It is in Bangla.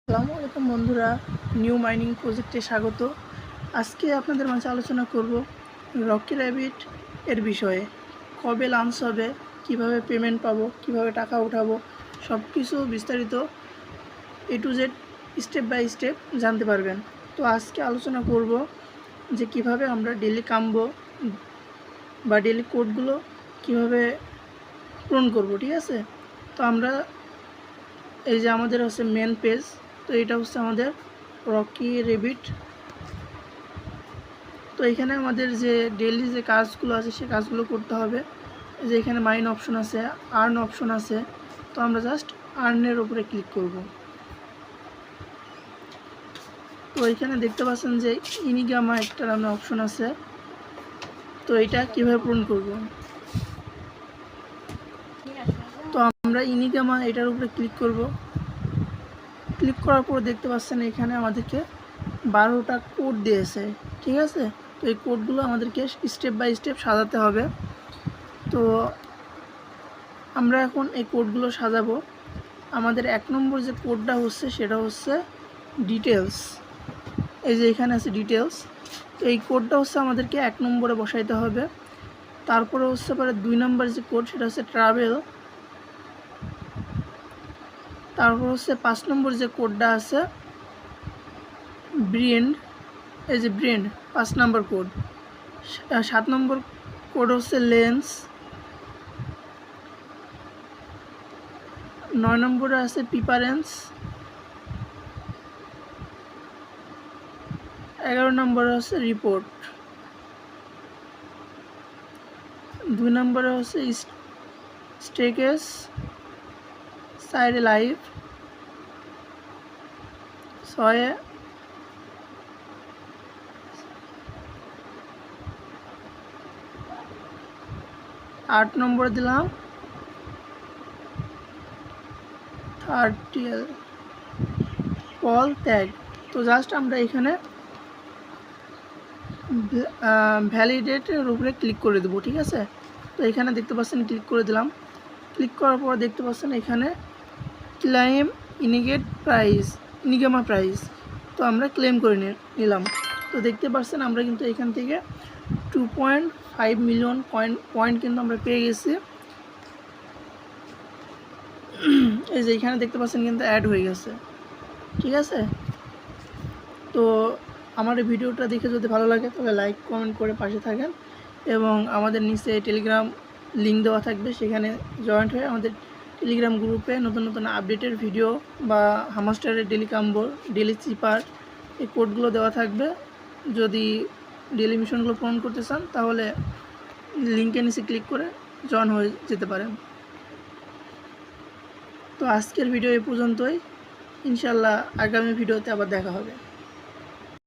আসসালামু আলাইকুম বন্ধুরা, নিউ মাইনিং প্রজেক্টে স্বাগত। আজকে আপনাদের মাঝে আলোচনা করব রকি র্যাবিট এর বিষয়ে। কবে লঞ্চ হবে, কিভাবে পেমেন্ট পাবো, কিভাবে টাকা উঠাবো, সব কিছু বিস্তারিত A to Z step by step জানতে পারবেন। তো আজকে আলোচনা করব যে কিভাবে আমরা ডেইলি কামবো বা ডেইলি কোডগুলো কিভাবে পূরণ করব। ঠিক আছে, তো আমরা এই যে আমাদের হচ্ছে মেন পেজ, তো এটা হচ্ছে আমাদের রকি র্যাবিট। তো এখানে আমাদের যে ডেইলি যে কাজগুলো আছে সে কাজগুলো করতে হবে। যে এখানে মাইন অপশন আছে, আর্ন অপশন আছে, তো আমরা জাস্ট আর্নের উপরে ক্লিক করব। তো এখানে দেখতে পাচ্ছেন যে ইনিগামা একটা নামে অপশন আছে, তো এটা কীভাবে পূরণ করব। তো আমরা ইনিগামা এটার উপরে ক্লিক করব। ক্লিক করার পর দেখতে পাচ্ছেন এখানে আমাদেরকে 12টা কোড দিয়েছে। ঠিক আছে, তো এই কোডগুলো আমাদেরকে স্টেপ বাই স্টেপ সাজাতে হবে। তো আমরা এখন এই কোডগুলো সাজাবো। আমাদের 1 নম্বর যে কোডটা হচ্ছে সেটা হচ্ছে ডিটেলস। এই যে এখানে আছে ডিটেলস, তো এই কোডটা হচ্ছে আমাদেরকে 1 নম্বরে বসাইতে হবে। তারপরে হচ্ছে পরে 2 নম্বর যে কোড সেটা হচ্ছে ট্রাভেল। তারপর হচ্ছে 5 নম্বর যে কোডটা আছে ব্রেন্ড, এই যে ব্রেন্ড 5 নম্বর কোড। 7 নম্বর কোড হচ্ছে লেন্স। 9 নম্বরে আছে প্রিফারেন্স। 11 নম্বরে হচ্ছে রিপোর্ট। 2 নম্বরে হচ্ছে স্টেকেস সাইড লাইভ। 6 8 নম্বর দিলাম থার্টিয়াল কল ট্যাগ। তো জাস্ট আমরা এখানে ভ্যালিডেটের উপরে ক্লিক করে দেবো। ঠিক আছে, তো এখানে দেখতে পাচ্ছেন ক্লিক করে দিলাম। ক্লিক করার পর দেখতে পাচ্ছেন এখানে ক্লেম ইনিগামা প্রাইস, তো আমরা ক্লেম করে নিলাম। তো দেখতে পাচ্ছেন আমরা কিন্তু এখান থেকে 2.5 মিলিয়ন পয়েন্ট কিন্তু আমরা পেয়ে গেছি। এই যে এখানে দেখতে পাচ্ছেন কিন্তু অ্যাড হয়ে গেছে। ঠিক আছে, তো আমার এই ভিডিওটা দেখে যদি ভালো লাগে তাহলে লাইক কমেন্ট করে পাশে থাকেন, এবং আমাদের নিচে টেলিগ্রাম লিঙ্ক দেওয়া থাকবে, সেখানে জয়েন্ট হয়ে আমাদের টেলিগ্রাম গ্রুপে নতুন নতুন আপডেটের ভিডিও বা হামাস্টারের ডেলি কাম্বো, ডেলি চিপার এই কোডগুলো দেওয়া থাকবে। যদি ডেলি মিশনগুলো পূরণ করতে চান তাহলে লিঙ্কের নিচে ক্লিক করে জয়েন হয়ে যেতে পারেন। তো আজকের ভিডিও এ পর্যন্তই, ইনশাল্লাহ আগামী ভিডিওতে আবার দেখা হবে।